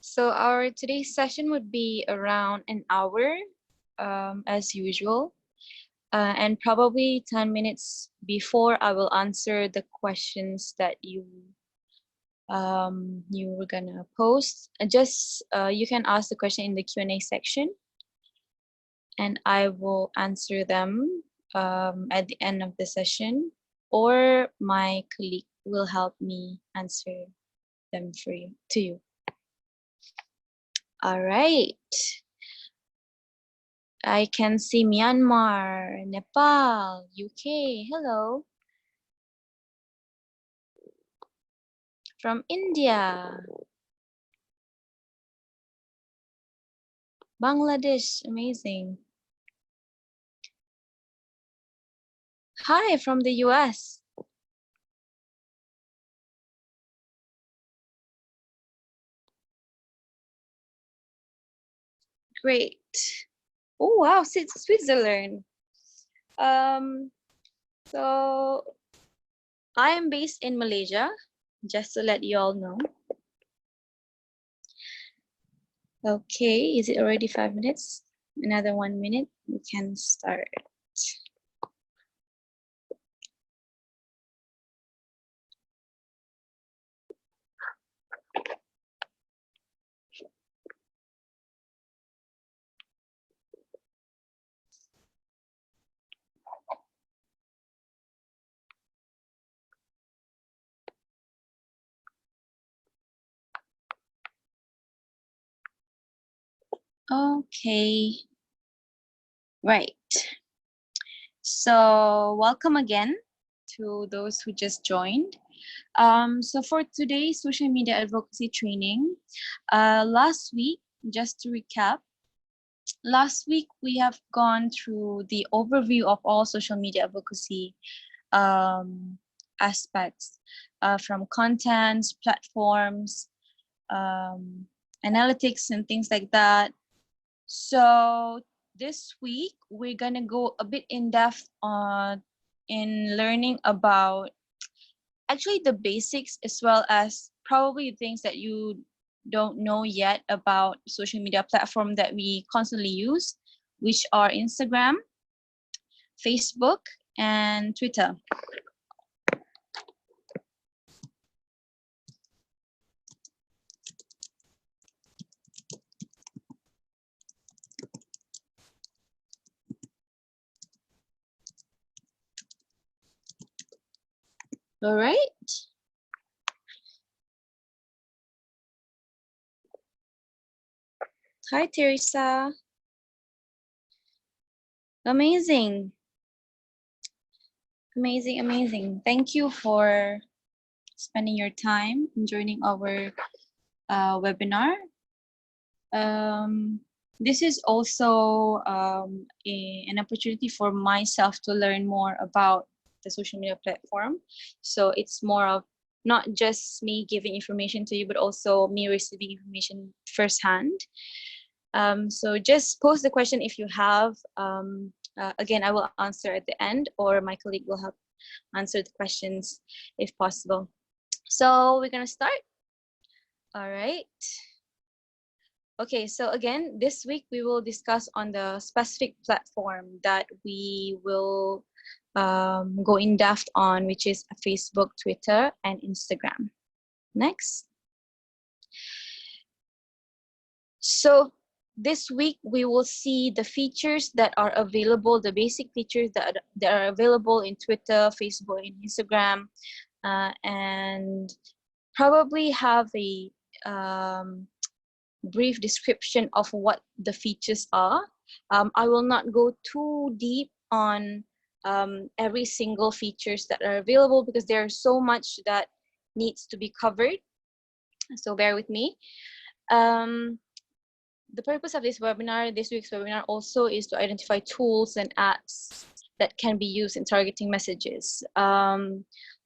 So our today's session would be around an hour, as usual, and probably 10 minutes before I will answer the questions that you were gonna post. Just you can ask the question in the Q&A section, and I will answer them at the end of the session, or my colleague will help me answer them for you to you. All right. I can see Myanmar, Nepal, UK. Hello. From India, Bangladesh. Amazing. Hi, from the US. Great. Oh, wow. Switzerland. So I am based in Malaysia, just to let you all know. Okay, is it already 5 minutes? Another 1 minute, we can start. Okay, right. So welcome again to those who just joined. So for today's social media advocacy training, last week, just to recap, last week we have gone through the overview of all social media advocacy aspects, from contents, platforms, analytics, and things like that. So this week we're gonna go a bit in depth on in learning about actually the basics, as well as probably things that you don't know yet about social media platform that we constantly use, which are Instagram, Facebook, and Twitter. All right. Hi, Teresa. Amazing. Amazing, amazing. Thank you for spending your time and joining our webinar. This is also an opportunity for myself to learn more about the social media platform. So it's more of not just me giving information to you, but also me receiving information firsthand. So just post the question if you have. Again, I will answer at the end, or my colleague will help answer the questions if possible. So we're gonna start. All right. Okay, so again, this week we will discuss on the specific platform that we will go in depth on, which is Facebook, Twitter, and Instagram. Next. So this week we will see the features that are available, the basic features that are available in Twitter, Facebook, and Instagram, and probably have a brief description of what the features are. I will not go too deep on every single features that are available, because there are so much that needs to be covered. So bear with me. The purpose of this week's webinar also is to identify tools and apps that can be used in targeting messages.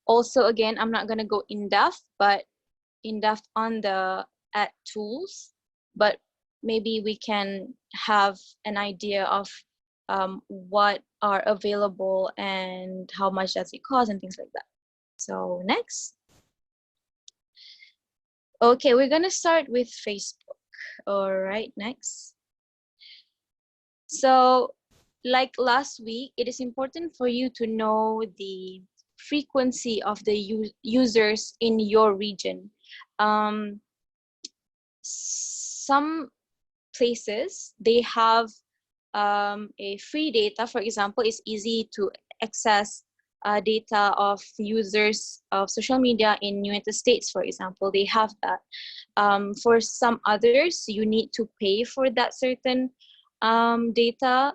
Also, again, I'm not going to go in depth, on the ad tools, but maybe we can have an idea of what are available and how much does it cost and things like that. So next. Okay, we're gonna start with Facebook. All right, next. So, like last week, it is important for you to know the frequency of the users in your region. Um, some places they have a free data. For example, it's easy to access data of users of social media in United States, for example. They have that. For some others, you need to pay for that certain data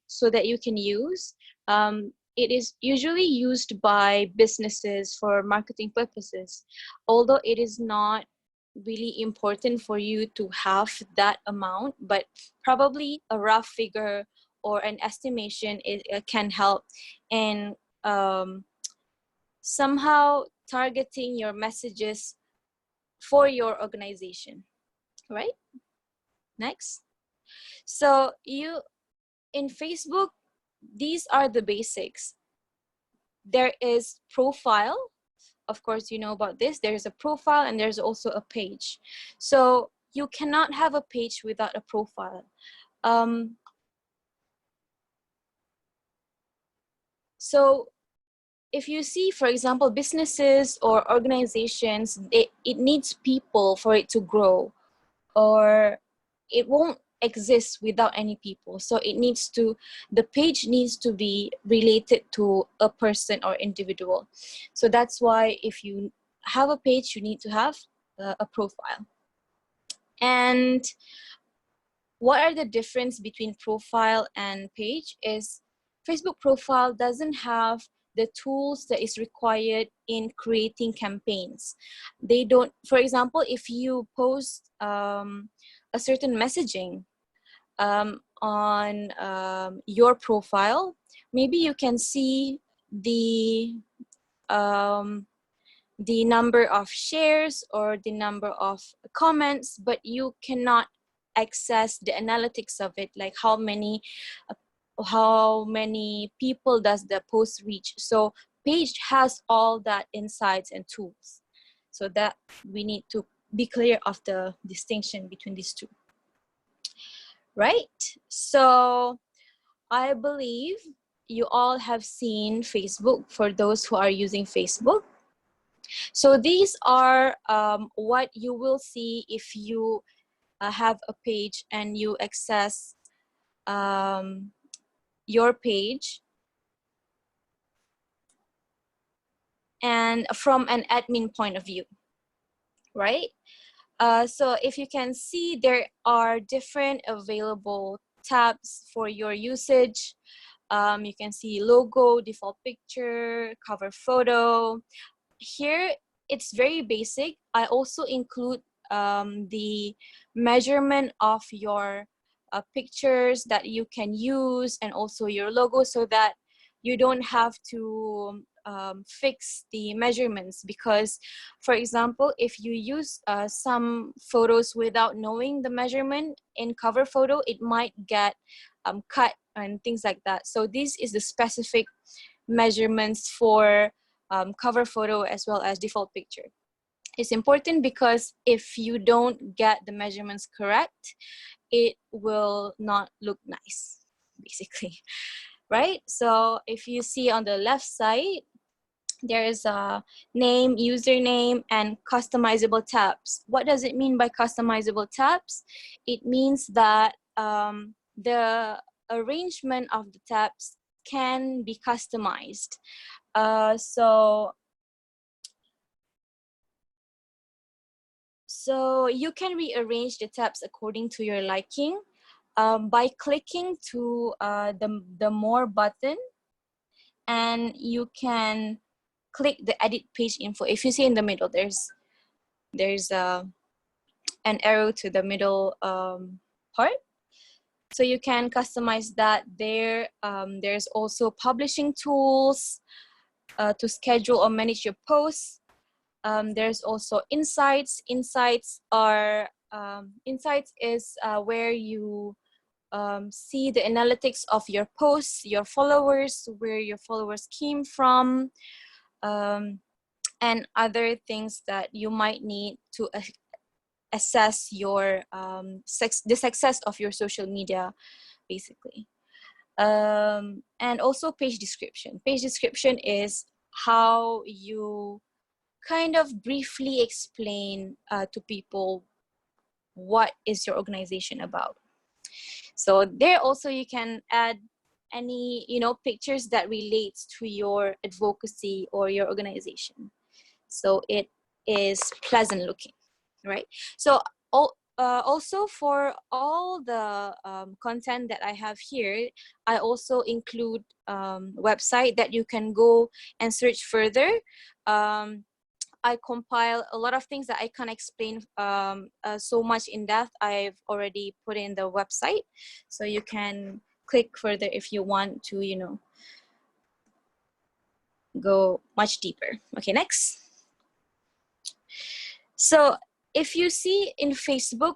so that you can use. It is usually used by businesses for marketing purposes, although it is not really important for you to have that amount, but probably a rough figure or an estimation it can help in somehow targeting your messages for your organization, right? Next. So you in Facebook, these are the basics. There is profile. Of course, you know about this. There's a profile and there's also a page. So you cannot have a page without a profile. Um, so if you see, for example, businesses or organizations, it needs people for it to grow, or it won't exist without any people. So the page needs to be related to a person or individual. So that's why if you have a page, you need to have a profile. And what are the difference between profile and page is Facebook profile doesn't have the tools that is required in creating campaigns. They don't, for example, if you post a certain messaging on your profile, maybe you can see um, the number of shares or the number of comments, but you cannot access the analytics of it, like how many people does the post reach. So page has all that insights and tools, so that we need to be clear of the distinction between these two, right? So I believe you all have seen Facebook, for those who are using Facebook. So these are what you will see if you have a page and you access um, your page, and from an admin point of view, right? So if you can see, there are different available tabs for your usage. You can see logo, default picture, cover photo. Here, it's very basic. I also include the measurement of your pictures that you can use, and also your logo, so that you don't have to fix the measurements. Because, for example, if you use some photos without knowing the measurement in cover photo, it might get cut and things like that. So this is the specific measurements for cover photo as well as default picture. It's important because if you don't get the measurements correct, it will not look nice, basically, right? So if you see on the left side, there is a name, username, and customizable tabs. What does it mean by customizable tabs? It means that the arrangement of the tabs can be customized. So you can rearrange the tabs according to your liking by clicking to the more button, and you can click the edit page info. If you see in the middle, there's an arrow to the middle part. So you can customize that there. There's also publishing tools to schedule or manage your posts. There's also insights. Insights is where you see the analytics of your posts, your followers, where your followers came from, and other things that you might need to assess your the success of your social media, basically. And also page description. Page description is how you kind of briefly explain to people what is your organization about. So there also you can add any, you know, pictures that relates to your advocacy or your organization, so it is pleasant looking, right? So also for all the content that I have here, I also include website that you can go and search further. I compile a lot of things that I can't explain so much in depth. I've already put in the website, so you can click further if you want to, you know, go much deeper. Okay, next. So if you see in Facebook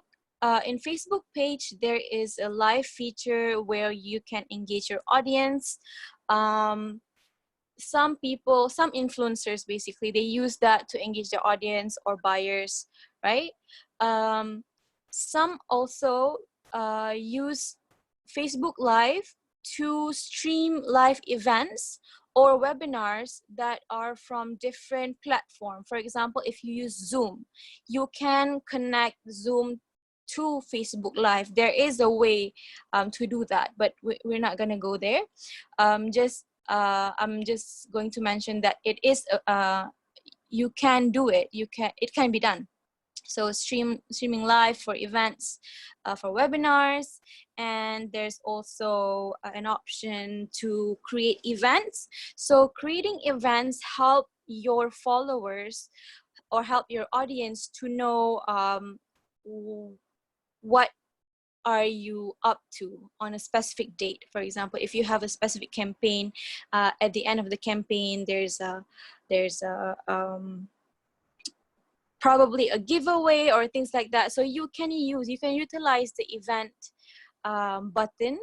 page, there is a live feature where you can engage your audience. Some people, some influencers, basically, they use that to engage their audience or buyers, right? Some also use Facebook Live to stream live events or webinars that are from different platforms. For example, if you use Zoom, you can connect Zoom to Facebook Live. There is a way to do that, but we're not going to go there. I'm just going to mention that it is you can do it. It can be done. So streaming live for events, for webinars, and there's also an option to create events. So creating events help your followers or help your audience to know what are you up to on a specific date. For example, if you have a specific campaign, at the end of the campaign, there's a probably a giveaway or things like that. So you can utilize the event button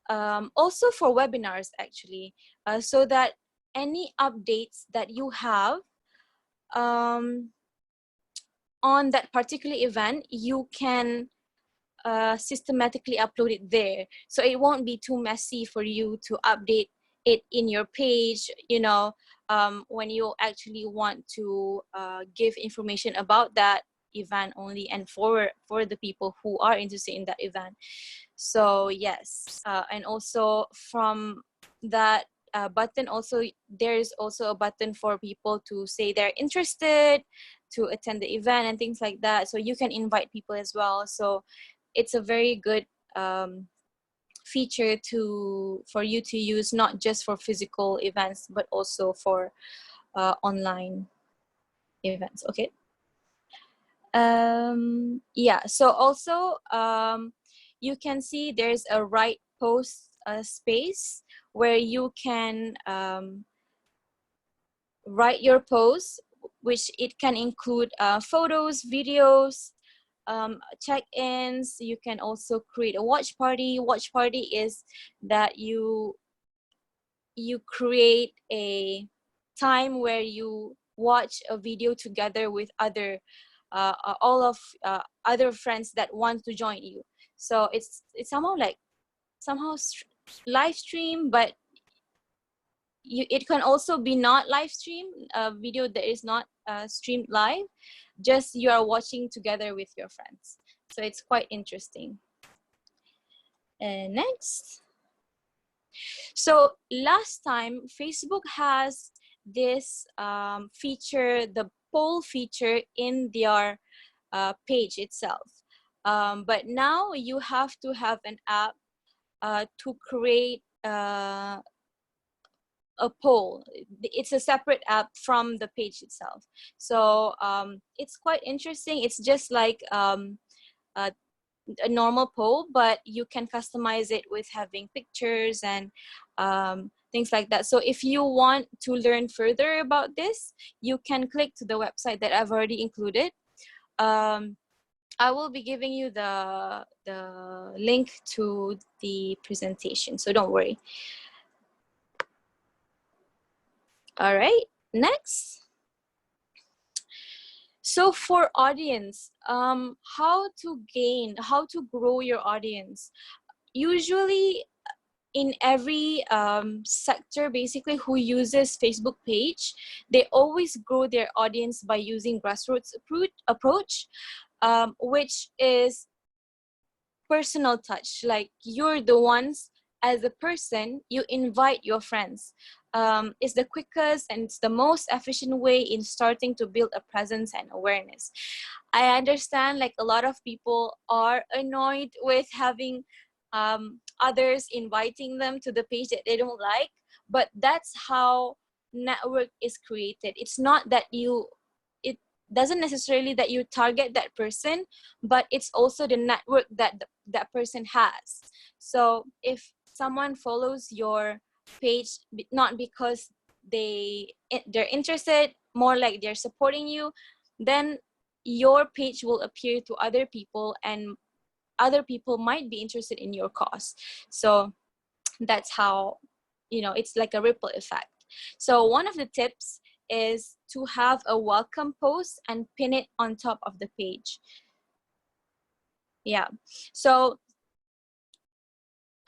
also for webinars, actually, so that any updates that you have on that particular event, you can systematically upload it there. So it won't be too messy for you to update it in your page, you know, when you actually want to give information about that event only and for the people who are interested in that event. So yes, and also from that button, also there's also a button for people to say they're interested to attend the event and things like that. So you can invite people as well. So it's a very good feature for you to use, not just for physical events, but also for online events. Okay. Yeah, so also you can see there's a right post space where you can write your post, which it can include photos, videos, check-ins. You can also create a watch party. Watch party is that you create a time where you watch a video together with other all of other friends that want to join you. So it's somehow like live stream, but it can also be not live stream, a video that is not streamed live, just you are watching together with your friends. So it's quite interesting. And next. So last time, Facebook has this feature, the poll feature in their page itself. But now you have to have an app to create a poll. It's a separate app from the page itself. So it's quite interesting. It's just like a normal poll, but you can customize it with having pictures and things like that. So if you want to learn further about this, you can click to the website that I've already included. I will be giving you the link to the presentation, so don't worry. All right, next. So for audience, how to grow your audience? Usually in every sector basically who uses Facebook page, they always grow their audience by using grassroots approach, which is personal touch. Like you're the ones, as a person, you invite your friends. It's the quickest and it's the most efficient way in starting to build a presence and awareness. I understand like a lot of people are annoyed with having others inviting them to the page that they don't like, but that's how network is created. It's not that it doesn't necessarily that you target that person, but it's also the network that that person has. So if someone follows your page not because they're interested, more like they're supporting you, then your page will appear to other people and other people might be interested in your cause. So that's how, it's like a ripple effect. So one of the tips is to have a welcome post and pin it on top of the page. Yeah. So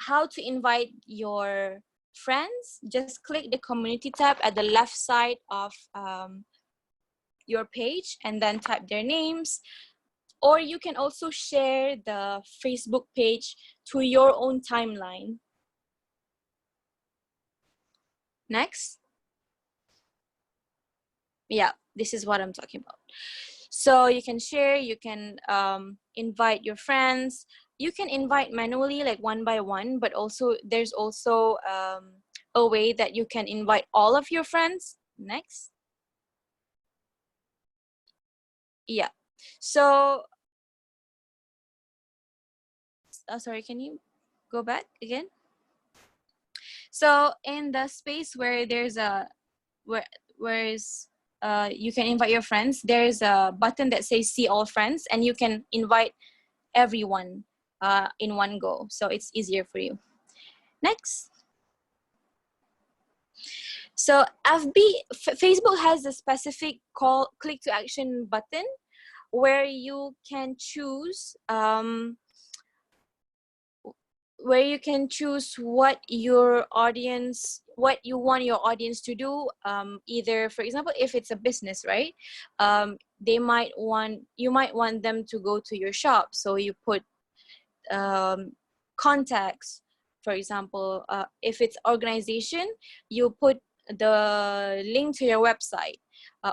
how to invite your friends? Just click the community tab at the left side of your page and then type their names. Or you can also share the Facebook page to your own timeline. Next. Yeah, this is what I'm talking about. So you can share, you can invite your friends. You can invite manually, like one by one, but also there's also a way that you can invite all of your friends. Next. Yeah. So, sorry, can you go back again? So in the space where there's a, whereas you can invite your friends, there's a button that says see all friends, and you can invite everyone in one go, so it's easier for you. Next. So Facebook has a specific click to action button where you can choose what you want your audience to do. Either, for example, if it's a business, right? You might want them to go to your shop, so you put contacts. For example, if it's organization, you put the link to your website,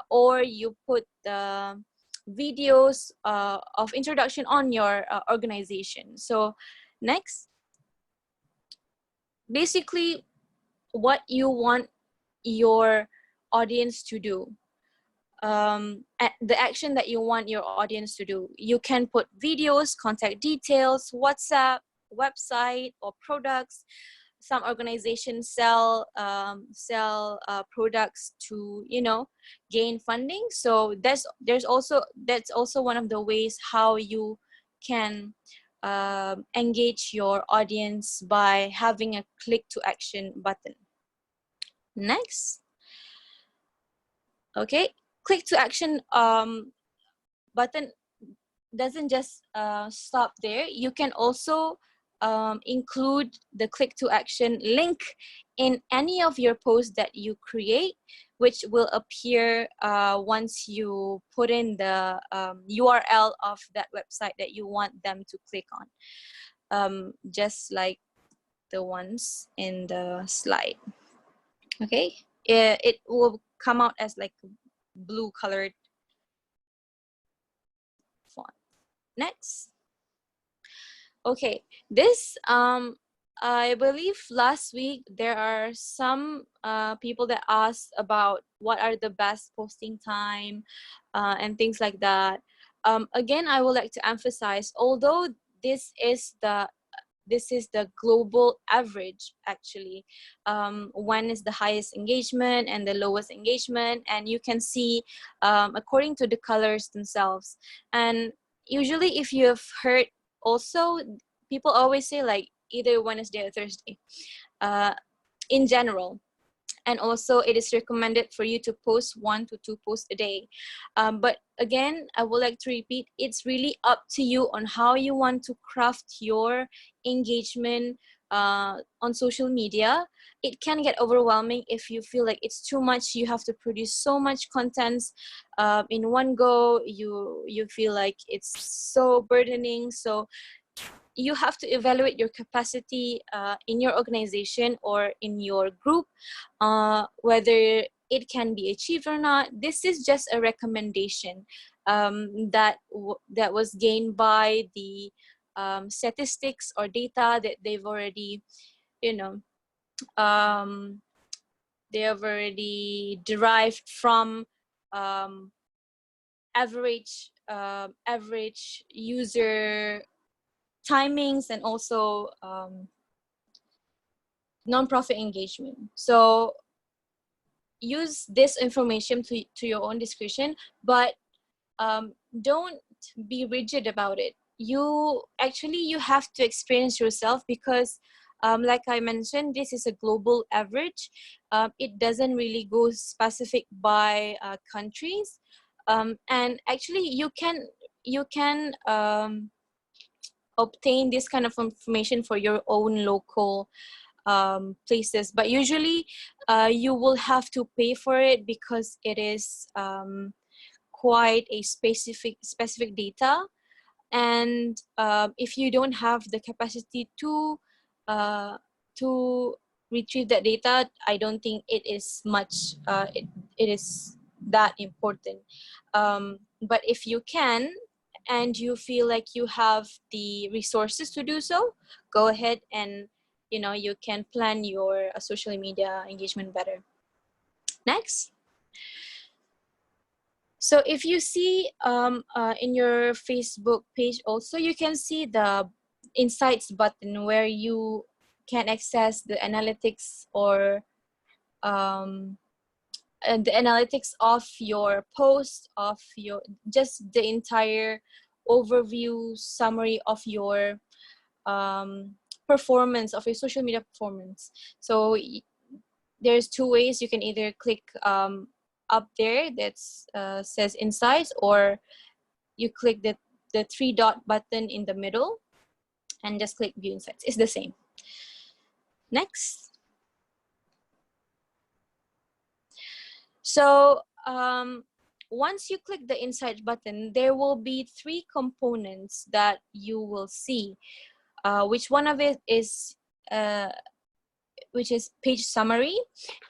or you put the videos of introduction on your organization. So next. Basically, what you want your audience to do, the action that you want your audience to do. You can put videos, contact details, WhatsApp, website, or products. Some organizations sell products to gain funding. So that's also one of the ways how you can engage your audience, by having a click to action button. Next. Okay, click to action button doesn't just stop there. You can also include the click to action link in any of your posts that you create, which will appear once you put in the URL of that website that you want them to click on, just like the ones in the slide. Okay, it will come out as like blue colored font. Next. Okay, this I believe last week there are some people that asked about what are the best posting time and things like that. Again, I would like to emphasize, although this is the global average, actually, when is the highest engagement and the lowest engagement, and you can see according to the colors themselves. And usually, if you have heard, also people always say like either Wednesday or Thursday, in general. And also it is recommended for you to post 1 to 2 posts a day. But again, I would like to repeat, it's really up to you on how you want to craft your engagement on social media. It can get overwhelming if you feel like it's too much. You have to produce so much content in one go. You feel like it's so burdening. So you have to evaluate your capacity in your organization or in your group, whether it can be achieved or not. This is just a recommendation that was gained by the statistics or data that they've already, you know, um, they have already derived from um, average user timings and also nonprofit engagement. So use this information to your own discretion, but don't be rigid about it. You have to experience yourself, because like I mentioned, this is a global average. It doesn't really go specific by countries, and actually you can obtain this kind of information for your own local places, but usually you will have to pay for it, because it is quite a specific data. And if you don't have the capacity uh, to retrieve that data, I don't think it is much it is that important. But if you can, and you feel like you have the resources to do so, go ahead, and you can plan your social media engagement better. Next. So if you see in your Facebook page also, you can see the insights button where you can access the analytics, or the analytics of your post, of your just the entire overview summary of your performance, of your social media performance. So there's two ways. You can either click up there that says insights, or you click the three dot button in the middle and just click view insights. It's the same. Next. So once you click the insights button, there will be three components that you will see. Which one of it is which is page summary,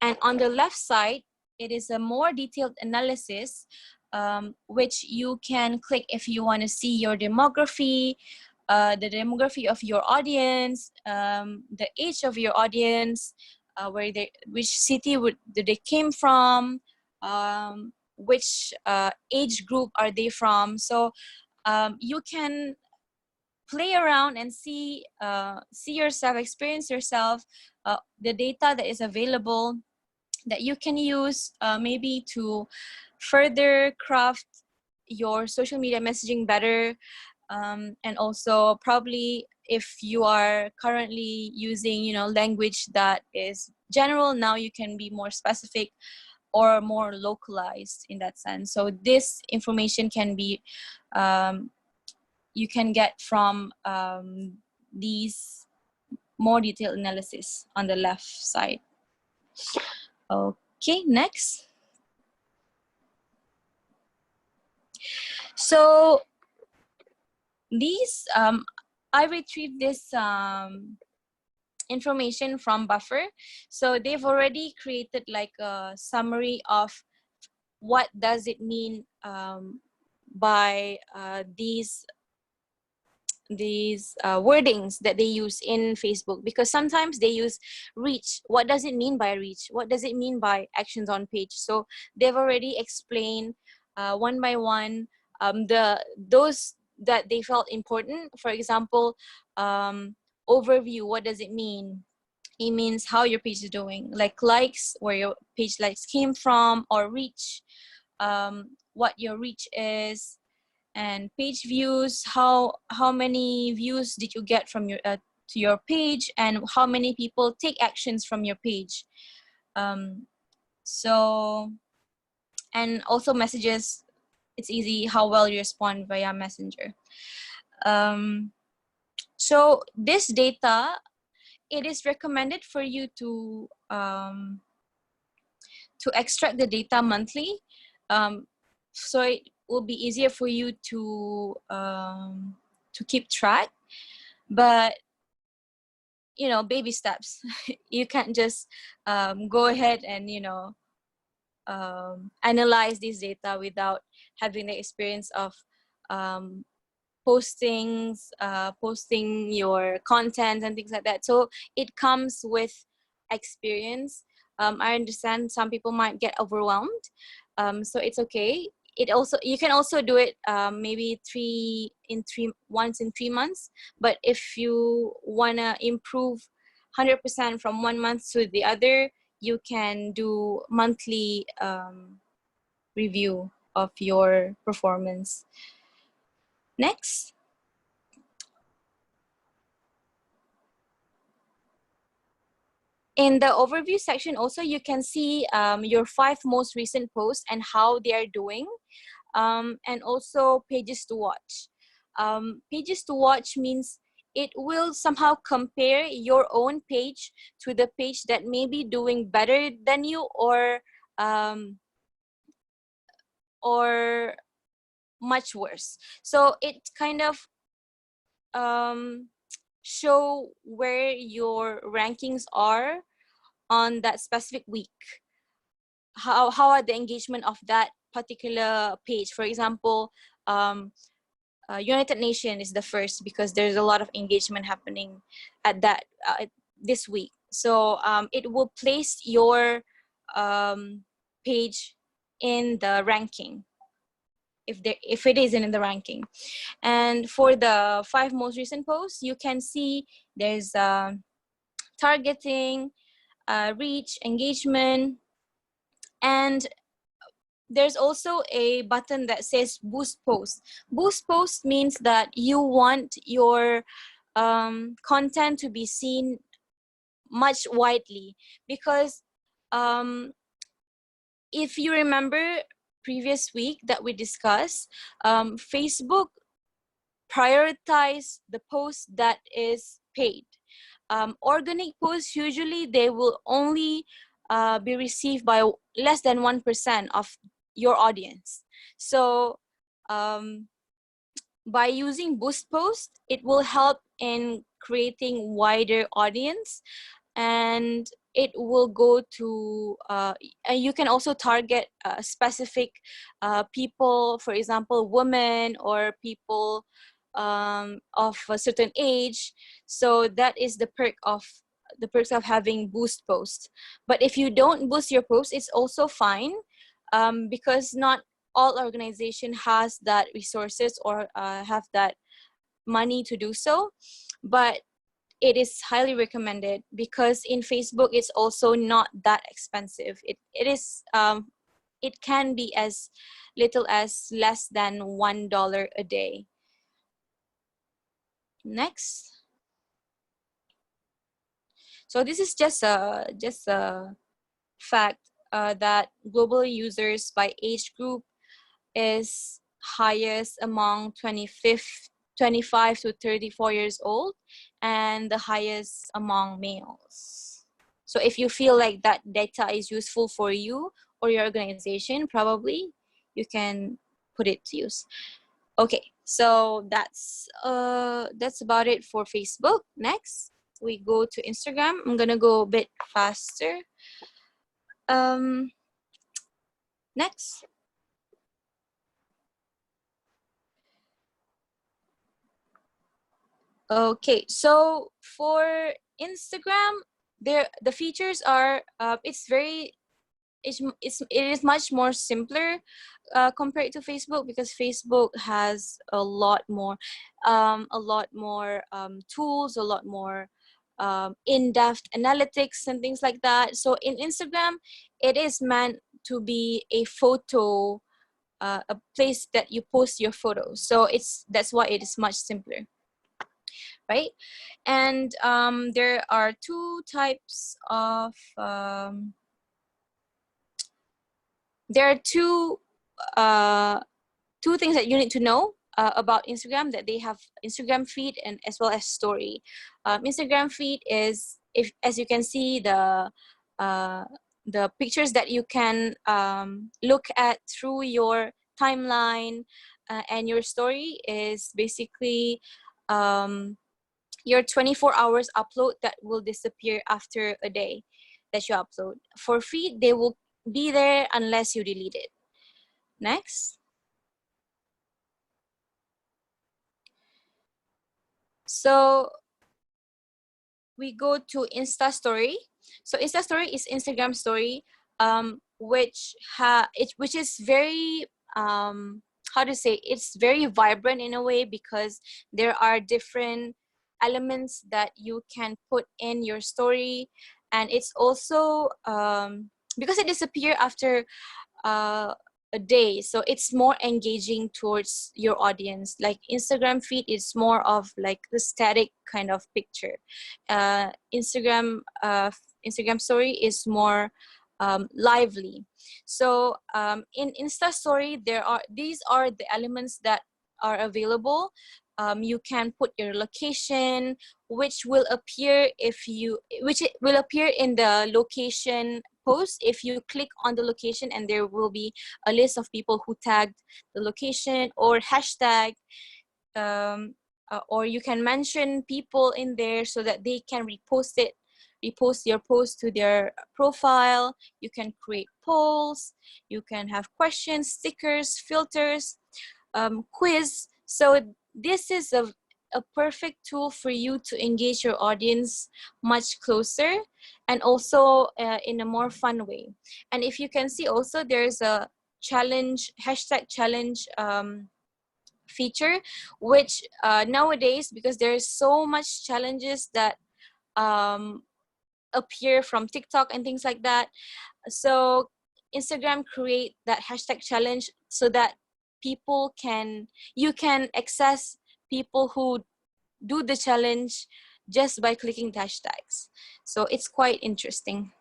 and on the left side it is a more detailed analysis, which you can click if you want to see your demography, the demography of your audience, the age of your audience, which city did they came from, which age group are they from. So you can play around and see yourself, experience yourself, the data that is available that you can use maybe to further craft your social media messaging better. And also probably if you are currently using language that is general, now you can be more specific or more localized in that sense. So this information can be you can get from these more detailed analysis on the left side. Okay, next. So these I retrieved this information from Buffer. So they've already created like a summary of what does it mean by these wordings that they use in Facebook, because sometimes they use reach. What does it mean by reach? What does it mean by actions on page? So they've already explained one by one those that they felt important. For example, overview, what does it mean? It means how your page is doing, like likes, where your page likes came from, or reach, what your reach is, and page views, how many views did you get from your to your page, and how many people take actions from your page. So, and also messages, it's easy how well you respond via Messenger. So this data, it is recommended for you to extract the data monthly, so it will be easier for you to keep track. But you know, baby steps. You can't just go ahead and analyze this data without having the experience of um, posting your content and things like that. So it comes with experience. I understand some people might get overwhelmed, so it's okay. You can also do it maybe once in 3 months. But if you wanna improve 100% from 1 month to the other, you can do monthly review of your performance. Next. In the overview section also, you can see your 5 most recent posts and how they are doing, and also pages to watch. Pages to watch means it will somehow compare your own page to the page that may be doing better than you, or much worse. So it kind of show where your rankings are on that specific week. How are the engagement of that particular page? For example, United Nations is the first because there's a lot of engagement happening at that this week. So it will place your page in the ranking if it isn't in the ranking. And for the 5 most recent posts, you can see there's targeting, reach, engagement, and there's also a button that says boost post. Boost post means that you want your content to be seen much widely, because if you remember previous week that we discussed, Facebook prioritize the post that is paid. Organic posts, usually they will only be received by less than 1% of your audience. So by using boost post, it will help in creating wider audience, and it will go to and you can also target specific people, for example women or people of a certain age. So that is the perks of having boost posts. But if you don't boost your post, it's also fine, because not all organization has that resources or have that money to do so. But it is highly recommended because in Facebook it's also not that expensive. It can be as little as less than $1 a day. Next. So this is just a fact that global users by age group is highest among 25 to 34 years old, and the highest among males. So if you feel like that data is useful for you or your organization, probably you can put it to use. Okay, so that's about it for Facebook. Next, we go to Instagram. I'm gonna go a bit faster. Next. Okay, so for Instagram, the features are it is much more simpler compared to Facebook, because Facebook has a lot more tools, a lot more in-depth analytics and things like that. So in Instagram, it is meant to be a photo, a place that you post your photos. So that's why it is much simpler, right? And there are two types of there are two things that you need to know about Instagram, that they have Instagram feed and as well as story. Instagram feed is, if as you can see, uh, the pictures that you can look at through your timeline, and your story is basically your 24 hours upload that will disappear after a day that you upload. For feed, they will be there unless you delete it. Next. So we go to Insta Story. So Insta Story is Instagram story, which is very how to say, it's very vibrant in a way, because there are different elements that you can put in your story, and it's also because it disappear after uh, a day, so it's more engaging towards your audience. Like Instagram feed is more of like the static kind of picture. Instagram story is more lively. So in Insta story, these are the elements that are available. You can put your location, which will appear in the location post if you click on the location, and there will be a list of people who tagged the location or hashtag, or you can mention people in there so that they can repost your post to their profile. You can create polls, you can have questions, stickers, filters, quiz. So this is a perfect tool for you to engage your audience much closer, and also in a more fun way. And if you can see also, there's a challenge, hashtag challenge feature, which nowadays, because there's so much challenges that um, appear from TikTok and things like that, so Instagram create that hashtag challenge so that you can access people who do the challenge just by clicking the hashtags. So it's quite interesting.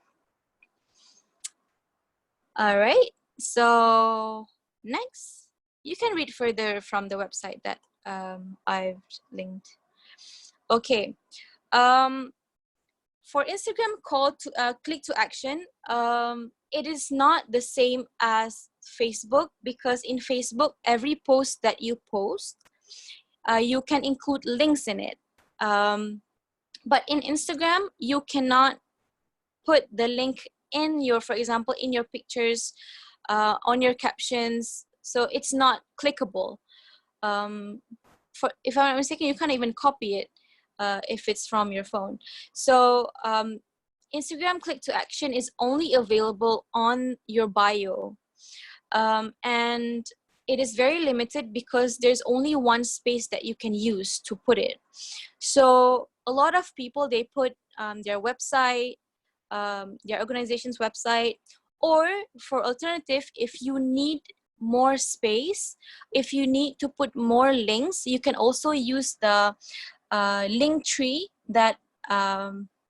All right, so next, you can read further from the website that I've linked. Okay, for Instagram call to click to action, it is not the same as Facebook, because in Facebook, every post that you post, you can include links in it. But in Instagram, you cannot put the link in your, for example, in your pictures, on your captions, so it's not clickable. If I'm not mistaken, you can't even copy it if it's from your phone. So Instagram click to action is only available on your bio, and it is very limited because there's only one space that you can use to put it. So a lot of people, they put their website, their organization's website, or for alternative, if you need more space, if you need to put more links, you can also use the link tree that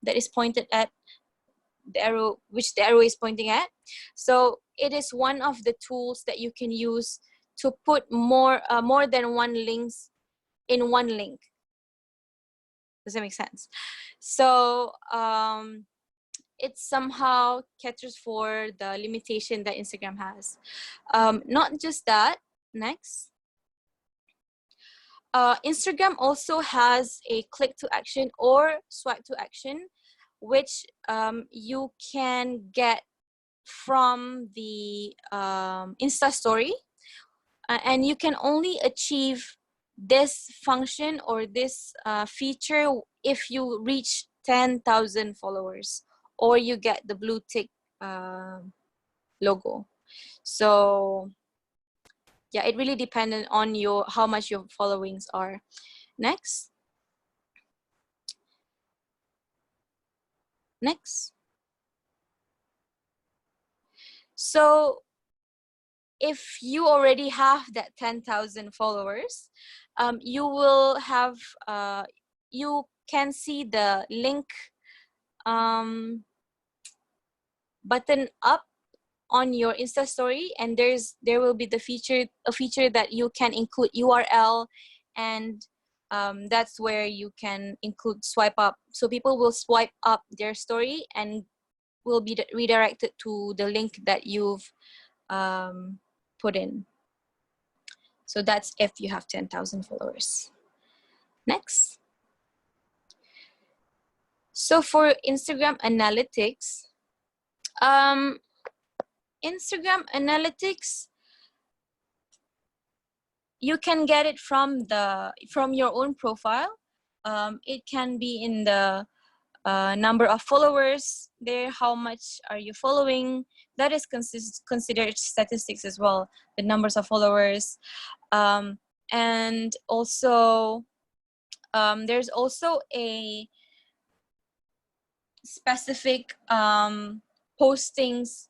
is pointed at the arrow, which the arrow is pointing at. So it is one of the tools that you can use to put more than one links in one link. Does that make sense? So it somehow caters for the limitation that Instagram has. Not just that. Next. Instagram also has a click to action or swipe to action, which you can get from the Insta story, and you can only achieve this function or this feature if you reach 10,000 followers or you get the blue tick logo. So yeah, it really depends on how much your followings are. Next. So if you already have that 10,000 followers, you will have you can see the link button up on your Insta story, and there will be a feature that you can include URL, and that's where you can include swipe up. So people will swipe up their story and will be redirected to the link that you've put in. So that's if you have 10,000 followers. Next. So for Instagram analytics, Instagram analytics, you can get it from your own profile. It can be in the number of followers there, how much are you following. That is considered statistics as well, the numbers of followers. And also there's also a specific postings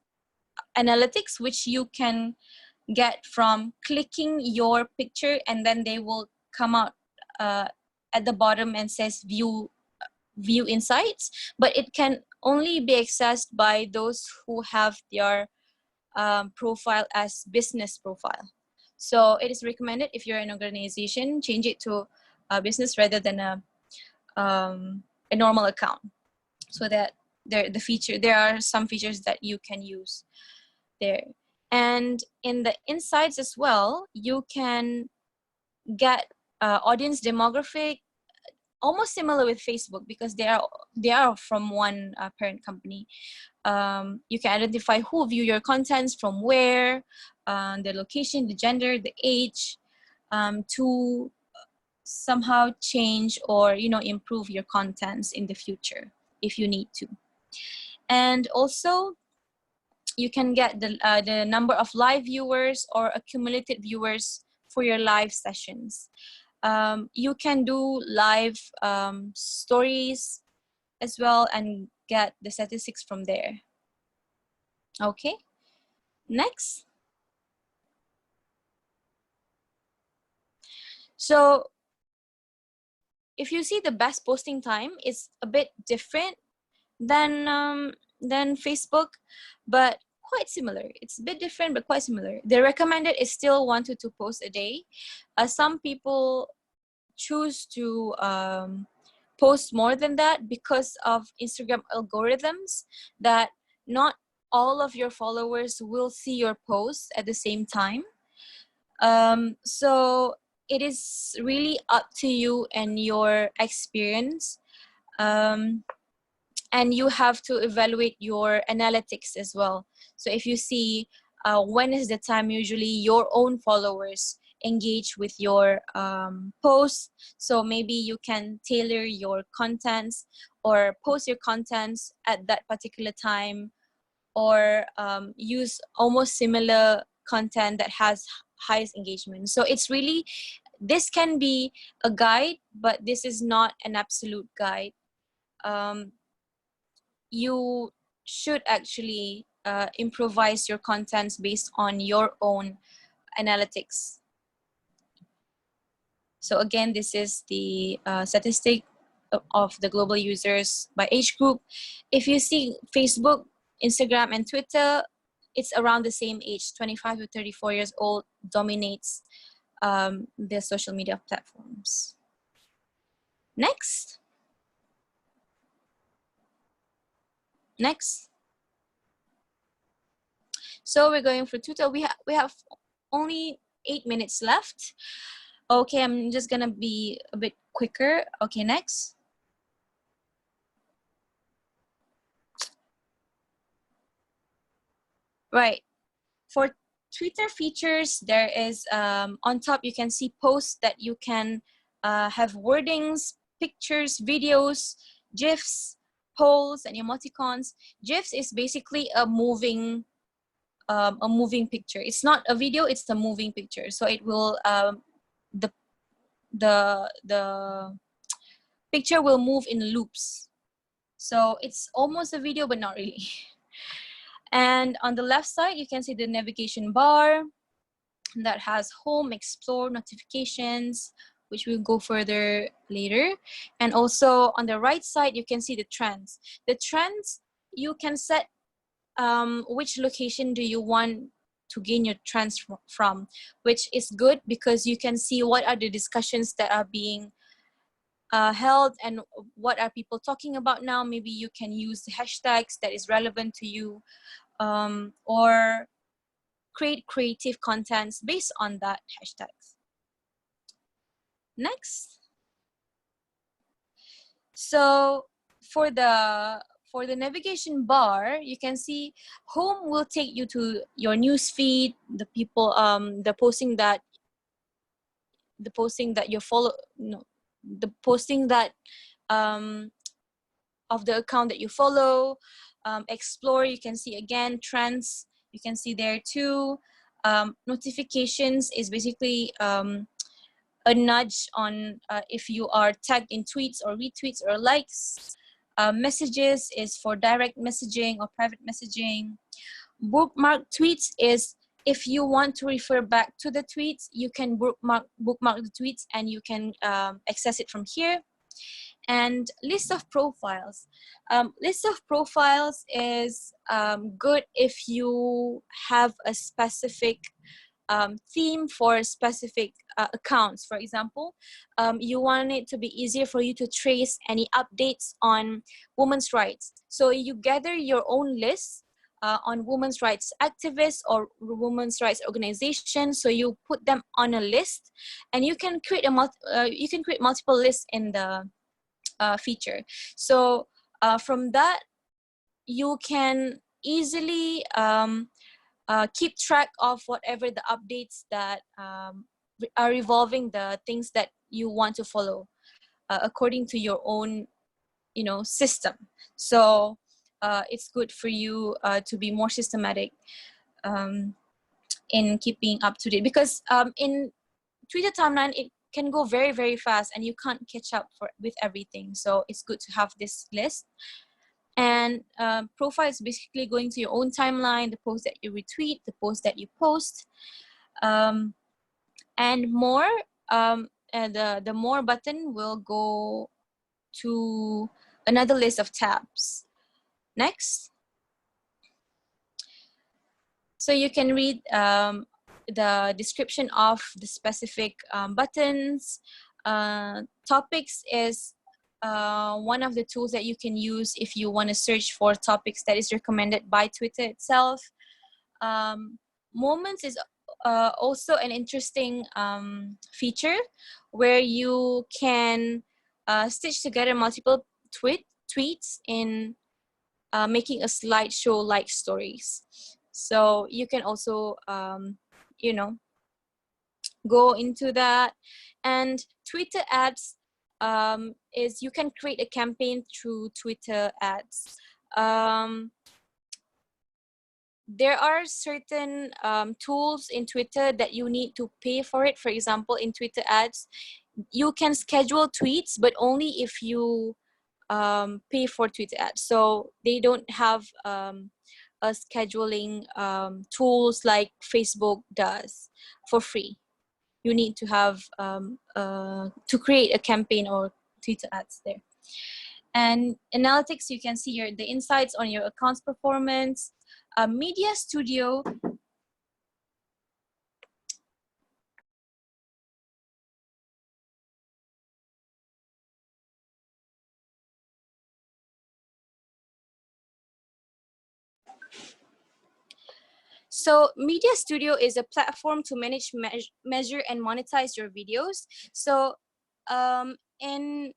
analytics, which you can get from clicking your picture, and then they will come out at the bottom and says view insights, but it can only be accessed by those who have their profile as business profile. So it is recommended, if you're an organization, change it to a business rather than a normal account, so that there are some features that you can use there. And in the insights as well, you can get audience demographic, almost similar with Facebook, because they are from one parent company. You can identify who view your contents, from where, the location, the gender, the age, to somehow change or improve your contents in the future if you need to. And also you can get the number of live viewers or accumulated viewers for your live sessions. You can do live stories as well and get the statistics from there. Okay, next. So if you see, the best posting time is a bit different than Facebook, but quite similar. It's a bit different, but quite similar. The recommended is still 1 to 2 posts a day. Some people choose to post more than that because of Instagram algorithms, that not all of your followers will see your posts at the same time. So it is really up to you and your experience. And you have to evaluate your analytics as well. So if you see when is the time usually your own followers engage with your posts, so maybe you can tailor your contents or post your contents at that particular time, or use almost similar content that has highest engagement. So it's really, this can be a guide, but this is not an absolute guide. You should actually improvise your contents based on your own analytics. So again, this is the statistic of the global users by age group. If you see Facebook, Instagram, and Twitter, it's around the same age, 25 to 34 years old dominates the social media platforms. Next. So we're going for Twitter. We have only 8 minutes left. Okay, I'm just gonna be a bit quicker. Okay, next. Right. For Twitter features, there is on top you can see posts that you can have wordings, pictures, videos, GIFs, polls, and emoticons. GIFs is basically a moving picture. It's not a video; it's a moving picture. So it will the picture will move in loops. So it's almost a video, but not really. And on the left side, you can see the navigation bar that has home, explore, notifications, which we'll go further later. And also on the right side, you can see the trends. The trends, you can set which location do you want to gain your trends from, which is good because you can see what are the discussions that are being held and what are people talking about now. Maybe you can use the hashtags that is relevant to you, or create creative contents based on that hashtags. Next. So for the navigation bar, you can see home will take you to your news feed, the people, the posting that you follow, no, the posting that of the account that you follow. Explore, you can see again trends, you can see there too. Notifications is basically a nudge on if you are tagged in tweets or retweets or likes. Messages is for direct messaging or private messaging. Bookmark tweets is if you want to refer back to the tweets, you can bookmark the tweets and you can access it from here. And list of profiles. List of profiles is good if you have a specific theme for specific accounts. For example, you want it to be easier for you to trace any updates on women's rights. So you gather your own list on women's rights activists or women's rights organizations. So you put them on a list, and you can create multiple lists in the feature. So from that, you can easily keep track of whatever the updates that are revolving the things that you want to follow according to your own, system. So it's good for you to be more systematic in keeping up to date, because in Twitter timeline it can go very, very fast and you can't catch up with everything. So it's good to have this list. And profile is basically going to your own timeline, the post that you retweet, the post that you post, and more. And the more button will go to another list of tabs. Next. So you can read the description of the specific buttons. Topics is one of the tools that you can use if you want to search for topics that is recommended by Twitter itself. Moments is also an interesting feature where you can stitch together multiple tweets in making a slideshow like stories. So you can also, go into that. And Twitter ads is you can create a campaign through Twitter ads. There are certain tools in Twitter that you need to pay for it. For example, in Twitter ads, you can schedule tweets, but only if you pay for Twitter ads. So they don't have a scheduling tools like Facebook does for free. You need to have to create a campaign or Twitter ads there. And analytics, you can see here the insights on your account's performance. Media Studio. So Media Studio is a platform to manage, measure, and monetize your videos. So in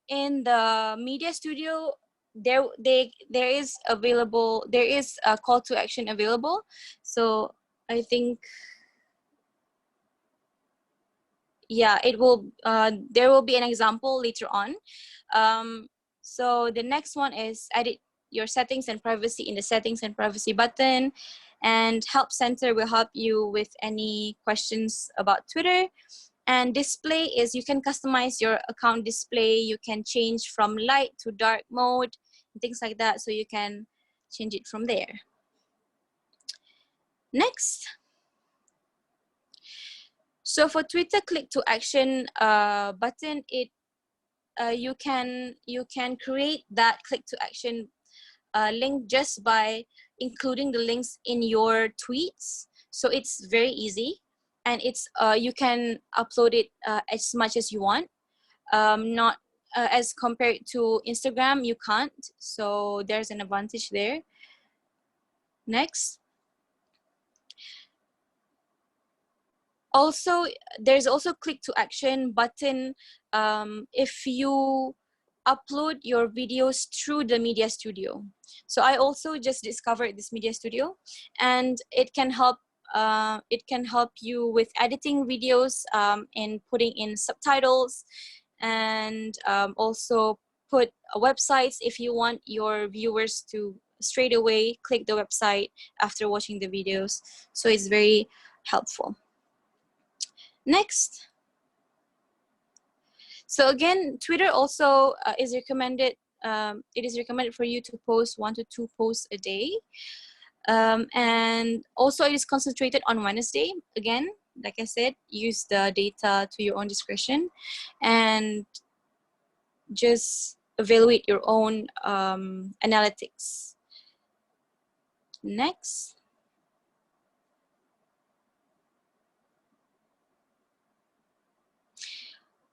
the Media Studio, there is a call to action available. So I think, yeah, it will there will be an example later on. So the next one is edit your settings and privacy in the settings and privacy button, and help center will help you with any questions about Twitter. And display is you can customize your account display. You can change from light to dark mode, things like that. So you can change it from there. Next. So for Twitter click to action button, you can create that click to action link just by including the links in your tweets. So it's very easy, and it's you can upload it as much as you want. Not as compared to Instagram, you can't. So there's an advantage there. Next. Also, there's also click to action button if you upload your videos through the media studio. So I also just discovered this media studio, and it can help you with editing videos and putting in subtitles, and also put websites if you want your viewers to straight away click the website after watching the videos. So it's very helpful. Next. So again, Twitter also is recommended. It is recommended for you to post 1 to 2 posts a day. And also it is concentrated on Wednesday. Again, like I said, use the data to your own discretion and just evaluate your own analytics. Next.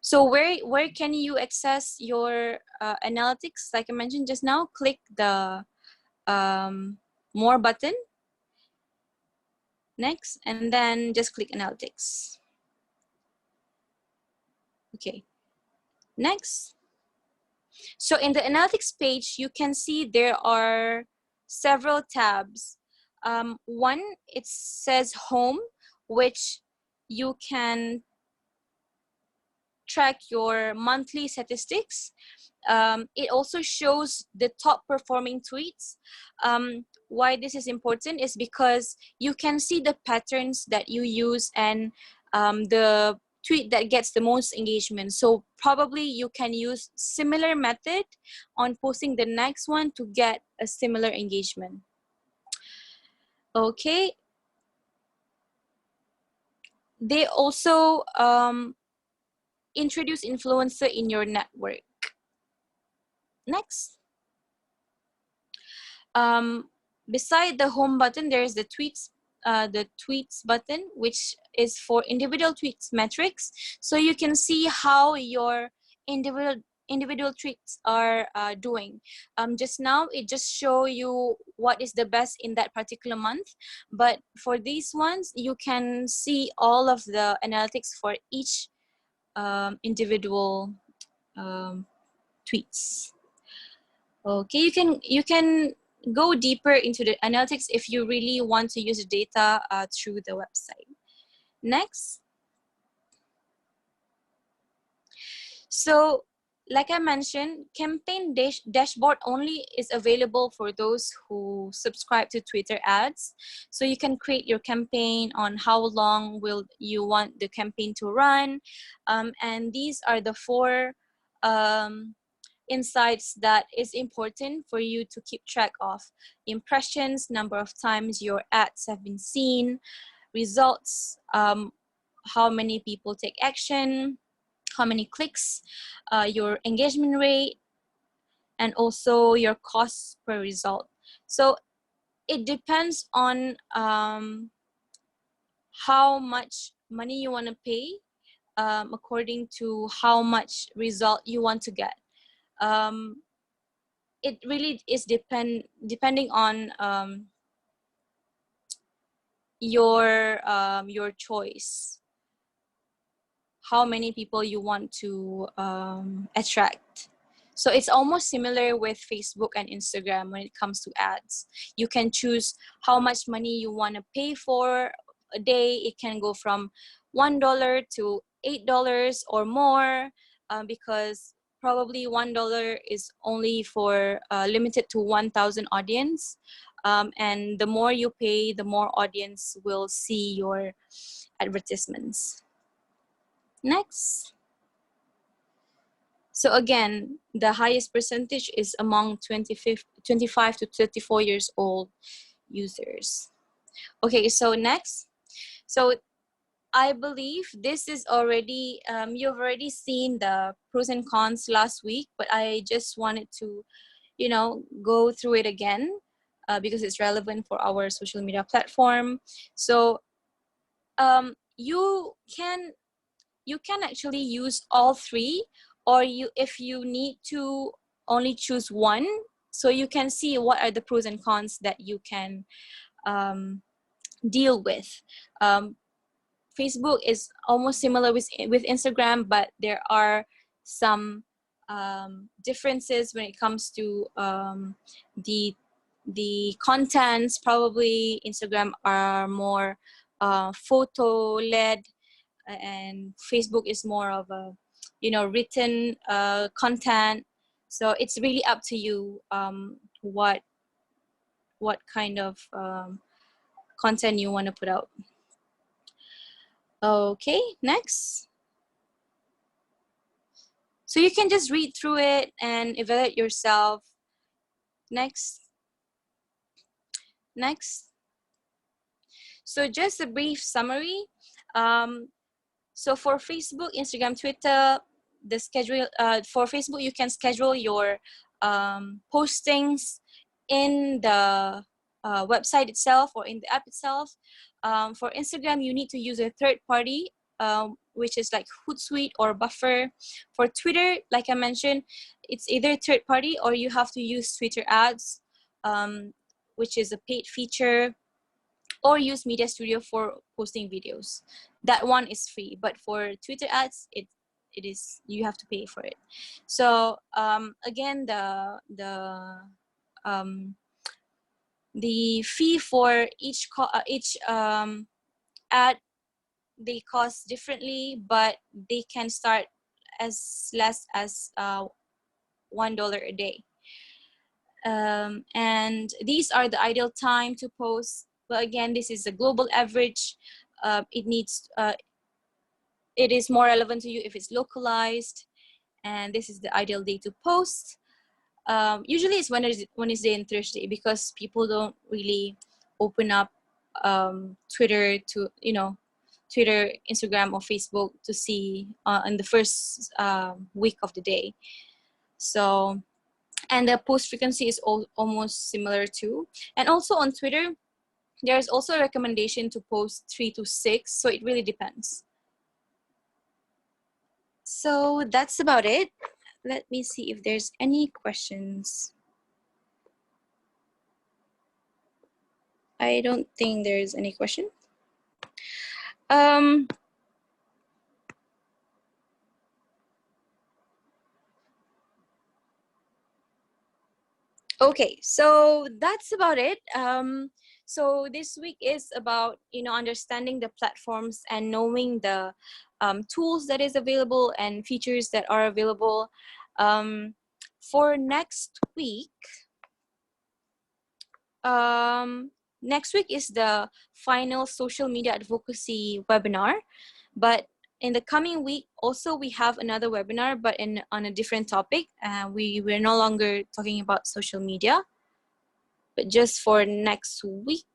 So where can you access your analytics? Like I mentioned just now, click the more button. Next, and then just click analytics. Okay, next. So in the analytics page, you can see there are several tabs. One, it says home, which you can track your monthly statistics. It also shows the top performing tweets. Why this is important is because you can see the patterns that you use and the tweet that gets the most engagement. So probably you can use similar method on posting the next one to get a similar engagement. Okay. They also introduce influencer in your network. Next. Beside the home button, there is the tweets button, which is for individual tweets metrics. So you can see how your individual tweets are doing. Just now, it just show you what is the best in that particular month. But for these ones, you can see all of the analytics for each individual tweets. Okay, you can go deeper into the analytics if you really want to use the data through the website. Next. So, like I mentioned, campaign dashboard only is available for those who subscribe to Twitter ads. So you can create your campaign on how long will you want the campaign to run. And these are the 4 insights that is important for you to keep track of: impressions, number of times your ads have been seen, results, how many people take action, how many clicks, your engagement rate, and also your cost per result. So it depends on how much money you want to pay according to how much result you want to get. It really is depending on your choice, how many people you want to attract. So it's almost similar with Facebook and Instagram when it comes to ads. You can choose how much money you want to pay for a day. It can go from $1 to $8 or more, because probably $1 is only for limited to 1,000 audience. And the more you pay, the more audience will see your advertisements. Next. So again, the highest percentage is among 25 to 34 years old users. Okay, so next. So I believe this is already, you've already seen the pros and cons last week, but I just wanted to you know, go through it again because it's relevant for our social media platform. So you can actually use all three, or if you need to only choose one, so you can see what are the pros and cons that you can deal with. Facebook is almost similar with Instagram, but there are some differences when it comes to the contents. Probably Instagram are more photo led, and Facebook is more of a, you know, written content. So it's really up to you what kind of content you want to put out. Okay, next. So you can just read through it and evaluate yourself. Next. Next. So just a brief summary. So for Facebook, Instagram, Twitter, the schedule for Facebook, you can schedule your postings in the website itself or in the app itself. For Instagram, you need to use a third party, which is like Hootsuite or Buffer. For Twitter, like I mentioned, it's either third party or you have to use Twitter ads, which is a paid feature, or use Media Studio for posting videos. That one is free, but for Twitter ads, it is, you have to pay for it. So again, the fee for each ad, they cost differently, but they can start as less as $1 a day. And these are the ideal time to post. But again, this is a global average. It is more relevant to you if it's localized, and this is the ideal day to post. Usually it's Wednesday and Thursday, because people don't really open up Twitter to, you know, Twitter, Instagram, or Facebook to see in the first week of the day. So, and the post frequency is almost similar too. And also on Twitter, there's also a recommendation to post 3 to 6. So it really depends. So that's about it. Let me see if there's any questions. I don't think there's any question. Okay, so that's about it. So this week is about, you know, understanding the platforms and knowing the tools that is available and features that are available. For next week, is the final social media advocacy webinar, but in the coming week also we have another webinar, but on a different topic. We're no longer talking about social media, but just for next week,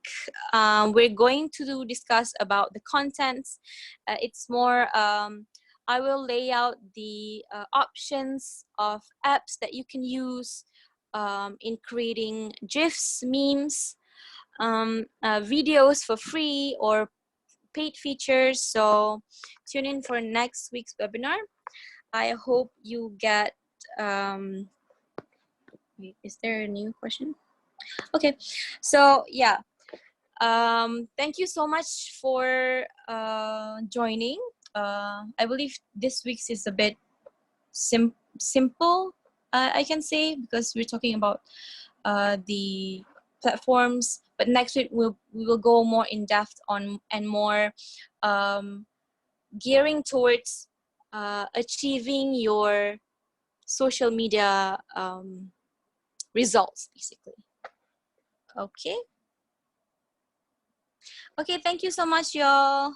we're going to discuss about the contents. It's more, I will lay out the options of apps that you can use in creating GIFs, memes, videos for free or paid features. So tune in for next week's webinar. I hope you get, wait, is there a new question? Okay, so yeah, thank you so much for joining. I believe this week's is a bit simple, I can say, because we're talking about the platforms, but next week we will go more in depth on and more gearing towards achieving your social media results, basically. Okay. Okay, thank you so much, y'all.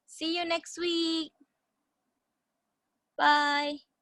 See you next week. Bye.